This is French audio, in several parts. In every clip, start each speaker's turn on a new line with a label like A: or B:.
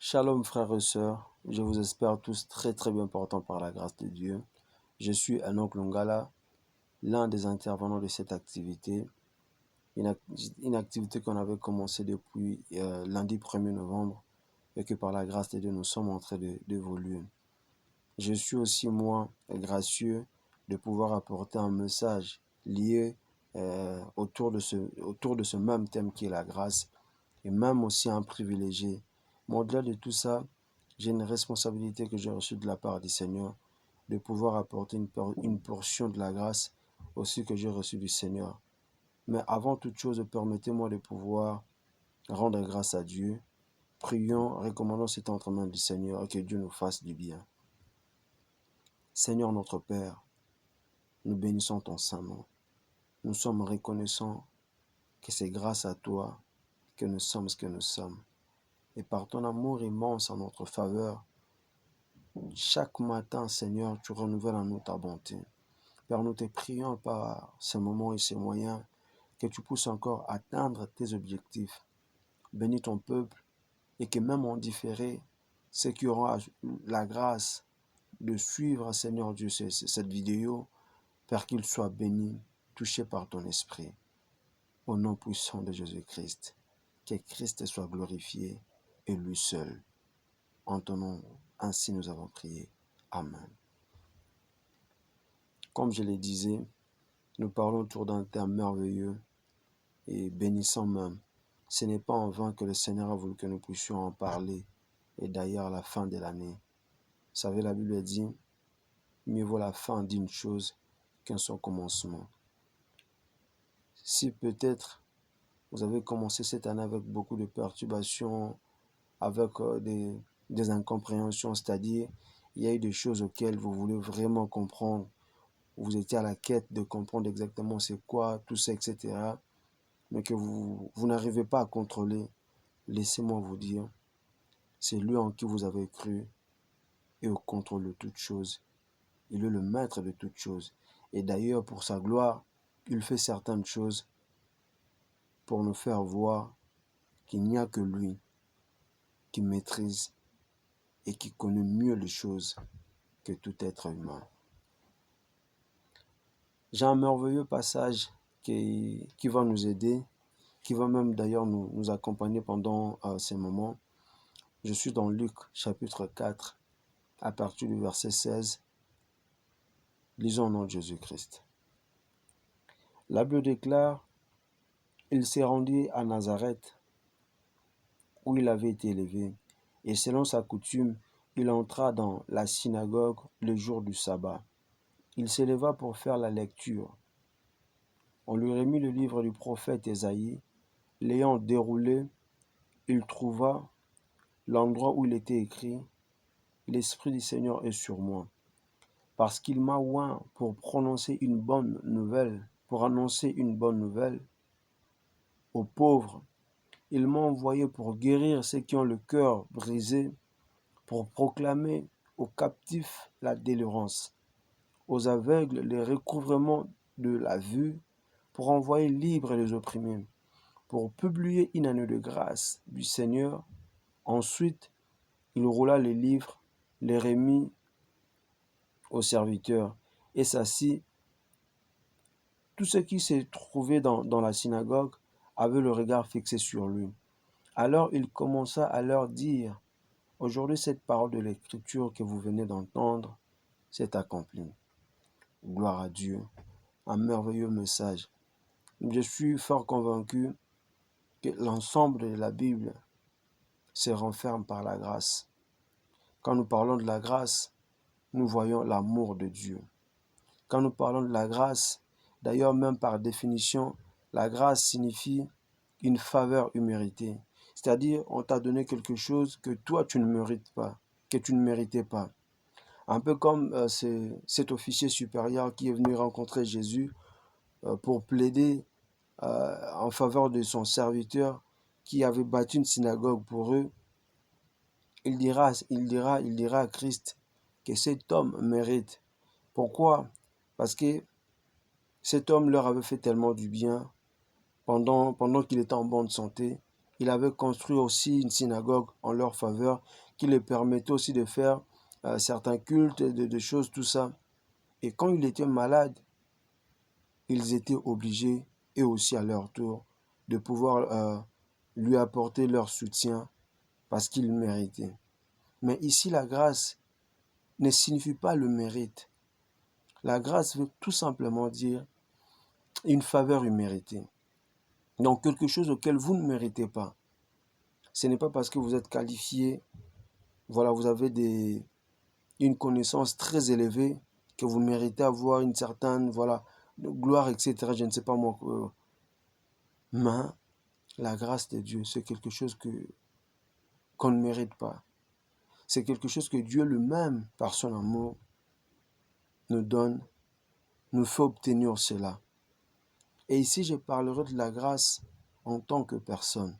A: Shalom frères et sœurs, je vous espère tous très bien portants par la grâce de Dieu. Je suis Enoch Lungala, l'un des intervenants de cette activité, une activité qu'on avait commencé depuis lundi 1er novembre et que par la grâce de Dieu nous sommes en train d'évoluer. Je suis aussi moi gracieux de pouvoir apporter un message lié autour de ce même thème qui est la grâce et même aussi un privilégié. Mais au-delà de tout ça, j'ai une responsabilité que j'ai reçue de la part du Seigneur de pouvoir apporter une portion de la grâce aussi que j'ai reçue du Seigneur. Mais avant toute chose, permettez-moi de pouvoir rendre grâce à Dieu. Prions, recommandons cet entre-main du Seigneur et que Dieu nous fasse du bien. Seigneur notre Père, nous bénissons ton saint nom. Nous sommes reconnaissants que c'est grâce à toi que nous sommes ce que nous sommes. Et par ton amour immense en notre faveur, chaque matin, Seigneur, tu renouvelles en nous ta bonté. Père, nous te prions par ces moments et ces moyens que tu puisses encore atteindre tes objectifs. Bénis ton peuple et que même en différé, ceux qui auront la grâce de suivre, Seigneur Dieu, cette vidéo, Père, qu'ils soient bénis, touchés par ton esprit. Au nom puissant de Jésus-Christ, que Christ soit glorifié et lui seul. En ton nom, ainsi nous avons prié. Amen. Comme je le disais, nous parlons autour d'un terme merveilleux et bénissant même. Ce n'est pas en vain que le Seigneur a voulu que nous puissions en parler. Et d'ailleurs, à la fin de l'année. Vous savez, la Bible dit, mieux vaut la fin d'une chose qu'un son commencement. Si peut-être vous avez commencé cette année avec beaucoup de perturbations, avec des incompréhensions, c'est-à-dire, il y a eu des choses auxquelles vous voulez vraiment comprendre. Vous étiez à la quête de comprendre exactement c'est quoi, tout ça, etc. Mais que vous n'arrivez pas à contrôler. Laissez-moi vous dire, c'est lui en qui vous avez cru et au contrôle de toutes choses. Il est le maître de toutes choses. Et d'ailleurs, pour sa gloire, il fait certaines choses pour nous faire voir qu'il n'y a que lui qui maîtrise et qui connaît mieux les choses que tout être humain. J'ai un merveilleux passage qui va nous aider, qui va même d'ailleurs nous accompagner pendant ces moments. Je suis dans Luc chapitre 4, à partir du verset 16. Lisons au nom de Jésus-Christ. La Bible déclare, il s'est rendu à Nazareth, où il avait été élevé, et selon sa coutume, il entra dans la synagogue le jour du sabbat. Il s'éleva pour faire la lecture. On lui remit le livre du prophète Ésaïe. L'ayant déroulé, il trouva l'endroit où il était écrit « L'Esprit du Seigneur est sur moi, parce qu'il m'a oint pour prononcer une bonne nouvelle, pour annoncer une bonne nouvelle aux pauvres. Il m'a envoyé pour guérir ceux qui ont le cœur brisé, pour proclamer aux captifs la délivrance, aux aveugles le recouvrement de la vue, pour envoyer libres les opprimés, pour publier une année de grâce du Seigneur. » Ensuite, il roula les livres, les remit aux serviteurs et s'assit. Tous ceux qui se trouvaient dans la synagogue avaient le regard fixé sur lui. Alors il commença à leur dire, « Aujourd'hui, cette parole de l'Écriture que vous venez d'entendre s'est accomplie. » Gloire à Dieu. Un merveilleux message. Je suis fort convaincu que l'ensemble de la Bible se renferme par la grâce. Quand nous parlons de la grâce, nous voyons l'amour de Dieu. Quand nous parlons de la grâce, d'ailleurs même par définition, la grâce signifie une faveur imméritée. C'est-à-dire, on t'a donné quelque chose que toi tu ne mérites pas, que tu ne méritais pas. Un peu comme cet officier supérieur qui est venu rencontrer Jésus pour plaider en faveur de son serviteur qui avait bâti une synagogue pour eux. Il dira à Christ que cet homme mérite. Pourquoi? Parce que cet homme leur avait fait tellement du bien pendant qu'il était en bonne santé il avait construit aussi une synagogue en leur faveur qui les permettait aussi de faire certains cultes, de choses, tout ça. Et quand il était malade, ils étaient obligés, et aussi à leur tour, de pouvoir lui apporter leur soutien parce qu'il méritait. Mais ici, la grâce ne signifie pas le mérite. La grâce veut tout simplement dire une faveur imméritée. Donc quelque chose auquel vous ne méritez pas. Ce n'est pas parce que vous êtes qualifié, voilà, vous avez une connaissance très élevée que vous méritez avoir une certaine, voilà, gloire, etc. Je ne sais pas moi. Mais la grâce de Dieu, c'est quelque chose qu'on ne mérite pas. C'est quelque chose que Dieu lui-même, par son amour, nous donne, nous fait obtenir cela. Et ici, je parlerai de la grâce en tant que personne.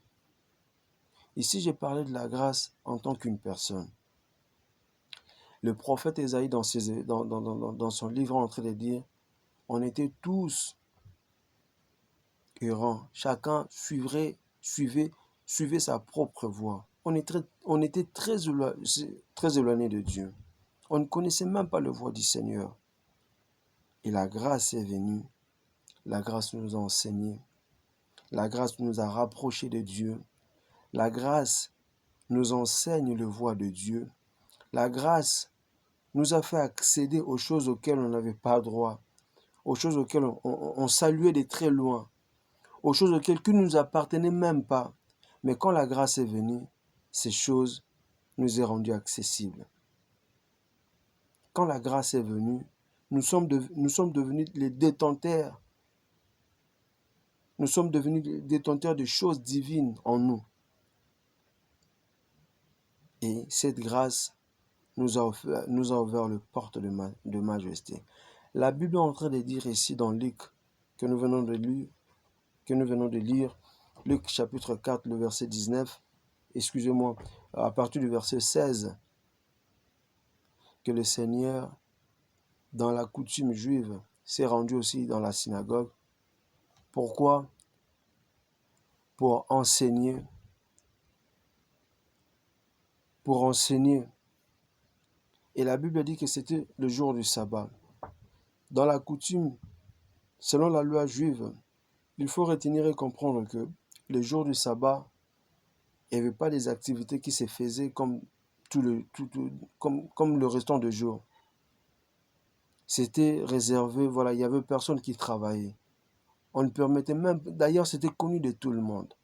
A: Ici, j'ai parlé de la grâce en tant qu'une personne. Le prophète Ésaïe, dans son livre, est en train de dire, on était tous errants. Chacun suivait sa propre voie. On était très éloignés de Dieu. On ne connaissait même pas la voix du Seigneur. Et la grâce est venue. La grâce nous a enseigné. La grâce nous a rapprochés de Dieu. La grâce nous enseigne le voie de Dieu. La grâce nous a fait accéder aux choses auxquelles on n'avait pas droit, aux choses auxquelles on saluait de très loin, aux choses auxquelles qui ne nous appartenaient même pas. Mais quand la grâce est venue, ces choses nous est rendues accessibles. Quand la grâce est venue, nous sommes devenus les détenteurs. Nous sommes devenus les détenteurs de choses divines en nous. Et cette grâce nous a ouvert les portes de majesté. La Bible est en train de dire ici dans Luc, que nous venons de lire, Luc chapitre 4, le verset 19, excusez-moi, à partir du verset 16, que le Seigneur, dans la coutume juive, s'est rendu aussi dans la synagogue. Pourquoi? Pour enseigner. Et la Bible dit que c'était le jour du sabbat. Dans la coutume, selon la loi juive, il faut retenir et comprendre que le jour du sabbat, il n'y avait pas des activités qui se faisaient comme le restant des jours. C'était réservé, voilà, il n'y avait personne qui travaillait. On ne permettait même, d'ailleurs c'était connu de tout le monde.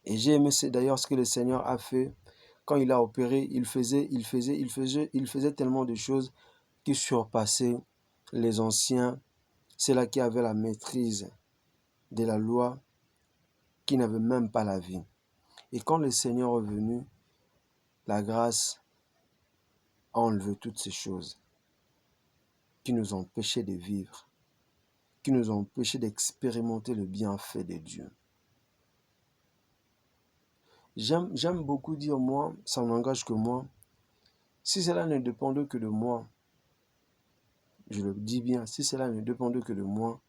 A: Et j'ai aimé d'ailleurs ce que le Seigneur a fait. Quand il a opéré, il faisait tellement de choses qui surpassaient les anciens, ceux-là qui avaient la maîtrise de la loi, qui n'avaient même pas la vie. Et quand le Seigneur est venu, la grâce a enlevé toutes ces choses qui nous empêchaient de vivre, qui nous empêchaient d'expérimenter le bienfait de Dieu. J'aime beaucoup dire, moi, ça n'engage que moi, si cela ne dépendait que de moi, je le dis bien, si cela ne dépendait que de moi,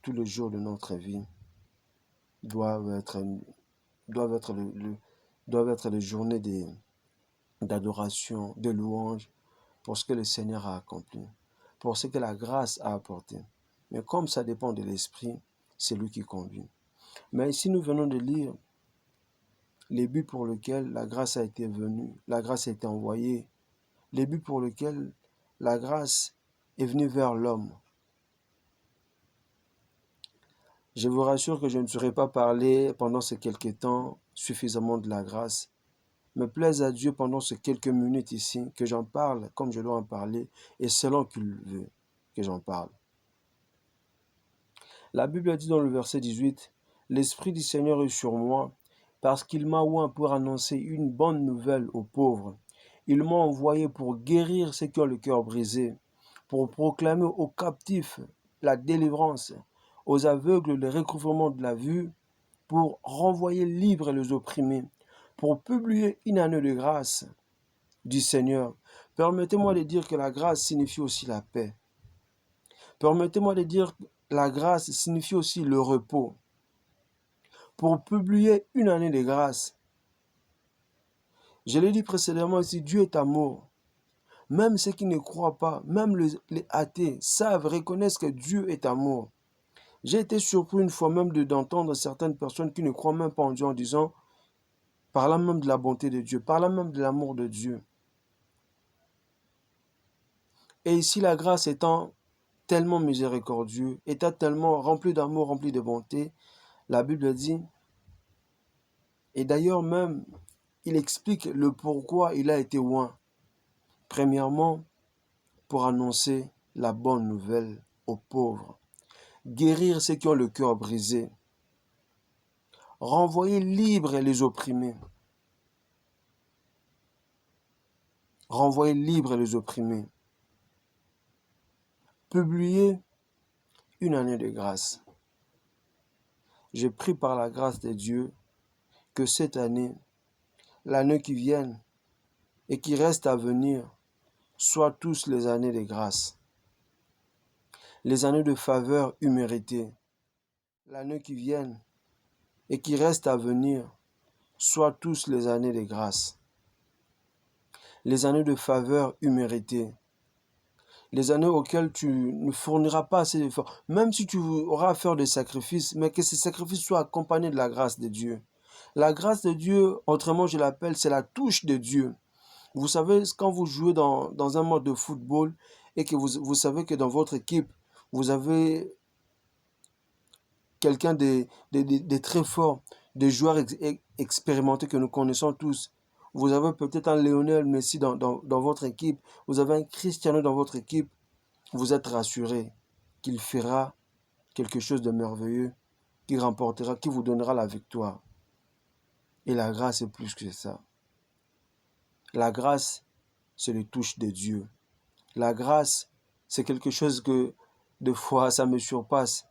A: tous les jours de notre vie doivent être les journées d'adoration, de louange, pour ce que le Seigneur a accompli, pour ce que la grâce a apporté. Mais comme ça dépend de l'Esprit, c'est lui qui conduit. Mais ici, nous venons de lire les buts pour lesquels la grâce a été venue, la grâce a été envoyée, les buts pour lesquels la grâce est venue vers l'homme. Je vous rassure que je ne saurais pas parler pendant ces quelques temps suffisamment de la grâce. Me plaise à Dieu pendant ces quelques minutes ici, que j'en parle comme je dois en parler et selon qu'il veut que j'en parle. La Bible dit dans le verset 18, « L'Esprit du Seigneur est sur moi, parce qu'il m'a oint pour annoncer une bonne nouvelle aux pauvres. Il m'a envoyé pour guérir ceux qui ont le cœur brisé, pour proclamer aux captifs la délivrance, aux aveugles le recouvrement de la vue, pour renvoyer libres les opprimés, pour publier une année de grâce du Seigneur. » Permettez-moi de dire que la grâce signifie aussi la paix. Permettez-moi de dire que la grâce signifie aussi le repos. pour publier une année de grâce. Je l'ai dit précédemment ici, Dieu est amour. Même ceux qui ne croient pas, même les athées, savent, reconnaissent que Dieu est amour. J'ai été surpris une fois même d'entendre certaines personnes qui ne croient même pas en Dieu en disant, parlant même de la bonté de Dieu, parlant même de l'amour de Dieu. Et ici, la grâce étant tellement miséricordieux, étant tellement rempli d'amour, rempli de bonté, la Bible dit, et d'ailleurs même, il explique le pourquoi il a été oint. Premièrement, pour annoncer la bonne nouvelle aux pauvres, guérir ceux qui ont le cœur brisé, renvoyer libres les opprimés, renvoyer libres les opprimés, publier une année de grâce. Je prie par la grâce de Dieu que cette année, l'année qui vient et qui reste à venir, soient tous les années de grâce, les années de faveur imméritée. L'année qui vient et qui reste à venir, soient tous les années de grâce, les années de faveur imméritée, les années auxquelles tu ne fourniras pas assez d'efforts, même si tu auras à faire des sacrifices, mais que ces sacrifices soient accompagnés de la grâce de Dieu. La grâce de Dieu, autrement je l'appelle, c'est la touche de Dieu. Vous savez, quand vous jouez dans un mode de football et que vous savez que dans votre équipe, vous avez quelqu'un de très fort, des joueurs expérimentés que nous connaissons tous. Vous avez peut-être un Lionel Messi dans votre équipe, vous avez un Cristiano dans votre équipe, vous êtes rassuré qu'il fera quelque chose de merveilleux, qui remportera, qui vous donnera la victoire. Et la grâce est plus que ça. La grâce, c'est le touche de Dieu. La grâce, c'est quelque chose que, des fois, ça me surpasse.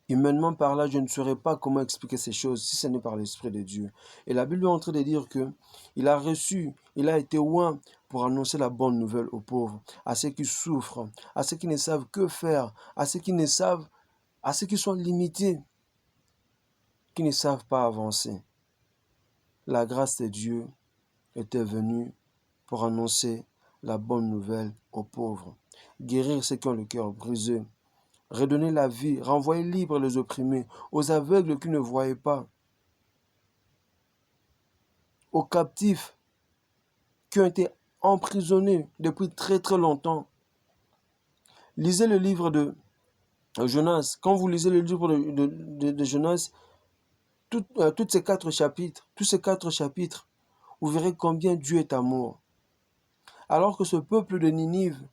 A: Humainement par là, je ne saurais pas comment expliquer ces choses si ce n'est par l'Esprit de Dieu. Et la Bible est en train de dire que il a reçu, il a été oint pour annoncer la bonne nouvelle aux pauvres, à ceux qui souffrent, à ceux qui ne savent que faire, à ceux qui ne savent, à ceux qui sont limités, qui ne savent pas avancer. La grâce de Dieu était venue pour annoncer la bonne nouvelle aux pauvres, guérir ceux qui ont le cœur brisé, redonner la vie, renvoyer libres les opprimés, aux aveugles qui ne voyaient pas, aux captifs qui ont été emprisonnés depuis très très longtemps. Lisez le livre de Jonas. Quand vous lisez le livre de Jonas, tous ces 4 chapitres, vous verrez combien Dieu est amour. Alors que ce peuple de Ninive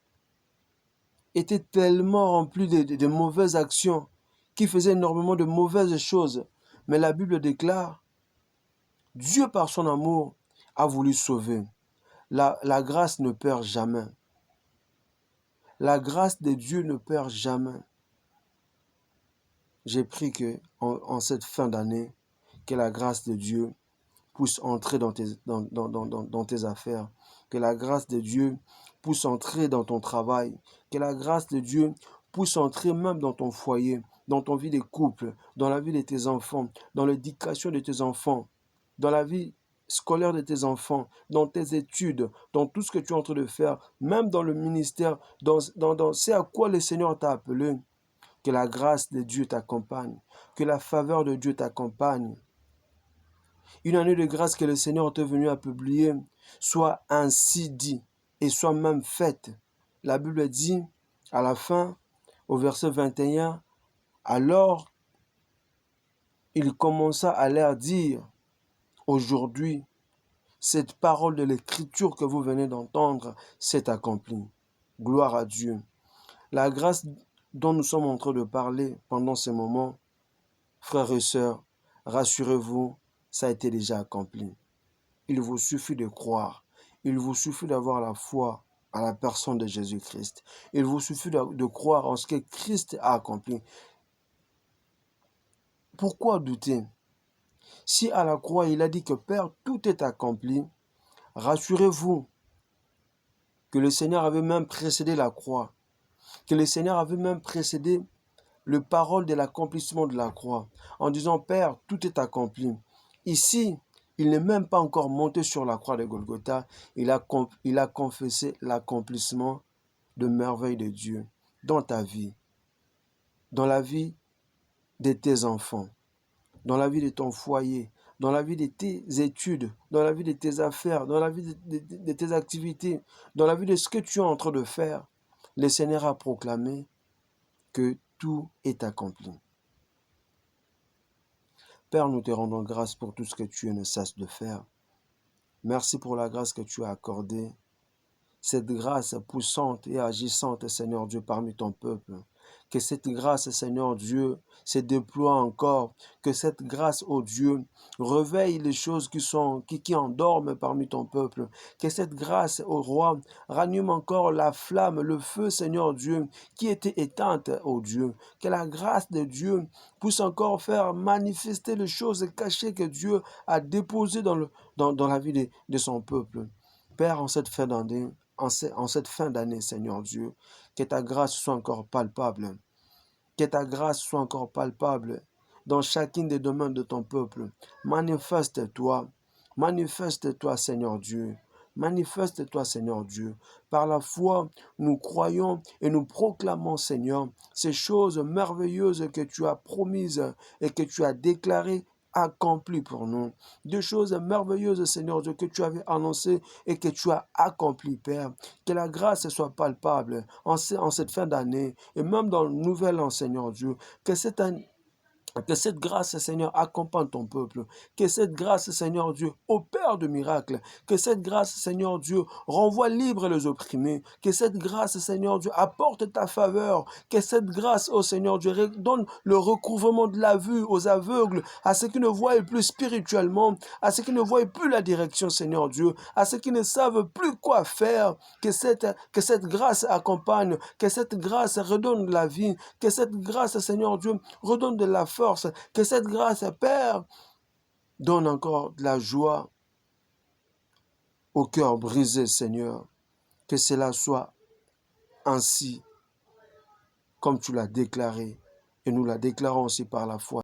A: était tellement rempli de mauvaises actions, qui faisait énormément de mauvaises choses. Mais la Bible déclare, Dieu par son amour a voulu sauver. La grâce ne perd jamais. La grâce de Dieu ne perd jamais. J'ai prié que en cette fin d'année, que la grâce de Dieu puisse entrer dans tes affaires, que la grâce de Dieu puisse entrer dans ton travail, que la grâce de Dieu puisse entrer même dans ton foyer, dans ton vie de couple, dans la vie de tes enfants, dans l'éducation de tes enfants, dans la vie scolaire de tes enfants, dans tes études, dans tout ce que tu es en train de faire, même dans le ministère, dans c'est à quoi le Seigneur t'a appelé. Que la grâce de Dieu t'accompagne, que la faveur de Dieu t'accompagne. Une année de grâce que le Seigneur t'est venu à publier, soit ainsi dit et soit même faite. La Bible dit à la fin, au verset 21, alors il commença à leur dire, aujourd'hui, cette parole de l'écriture que vous venez d'entendre s'est accomplie. Gloire à Dieu. La grâce dont nous sommes en train de parler pendant ces moments, frères et sœurs, rassurez-vous, ça a été déjà accompli. Il vous suffit de croire. Il vous suffit d'avoir la foi à la personne de Jésus-Christ. Il vous suffit de croire en ce que Christ a accompli. Pourquoi douter? Si à la croix, il a dit que Père, tout est accompli, rassurez-vous que le Seigneur avait même précédé la croix, que le Seigneur avait même précédé le parole de l'accomplissement de la croix, en disant, Père, tout est accompli. Ici, il n'est même pas encore monté sur la croix de Golgotha, il a confessé l'accomplissement de merveilles de Dieu dans ta vie, dans la vie de tes enfants, dans la vie de ton foyer, dans la vie de tes études, dans la vie de tes affaires, dans la vie de tes activités, dans la vie de ce que tu es en train de faire. Le Seigneur a proclamé que tout est accompli. Père, nous te rendons grâce pour tout ce que tu ne cesses de faire. Merci pour la grâce que tu as accordée, cette grâce poussante et agissante, Seigneur Dieu, parmi ton peuple. Que cette grâce, Seigneur Dieu, se déploie encore. Que cette grâce, ô Dieu, réveille les choses qui endorment parmi ton peuple. Que cette grâce, ô Roi, ranime encore la flamme, le feu, Seigneur Dieu, qui était éteinte, ô Dieu. Que la grâce de Dieu puisse encore faire manifester les choses cachées que Dieu a déposées dans la vie de son peuple. Père, en cette fin d'année, Seigneur Dieu, que ta grâce soit encore palpable. Que ta grâce soit encore palpable dans chacune des domaines de ton peuple. Manifeste-toi, Seigneur Dieu. Manifeste-toi, Seigneur Dieu. Par la foi, nous croyons et nous proclamons, Seigneur, ces choses merveilleuses que tu as promises et que tu as déclarées accompli pour nous. Des choses merveilleuses, Seigneur Dieu, que tu avais annoncées et que tu as accomplies, Père. Que la grâce soit palpable en cette fin d'année et même dans le nouvel an, Seigneur Dieu. Que cette grâce, Seigneur, accompagne ton peuple. Que cette grâce, Seigneur Dieu, opère de miracles. Que cette grâce, Seigneur Dieu, renvoie libres les opprimés. Que cette grâce, Seigneur Dieu, apporte ta faveur. Que cette grâce, oh Seigneur Dieu, donne le recouvrement de la vue aux aveugles, à ceux qui ne voient plus spirituellement, à ceux qui ne voient plus la direction, Seigneur Dieu, à ceux qui ne savent plus quoi faire. Que cette grâce accompagne, que cette grâce redonne de la vie, que cette grâce, Seigneur Dieu, redonne de la force. Que cette grâce, Père, donne encore de la joie au cœur brisé, Seigneur. Que cela soit ainsi, comme tu l'as déclaré, et nous la déclarons aussi par la foi.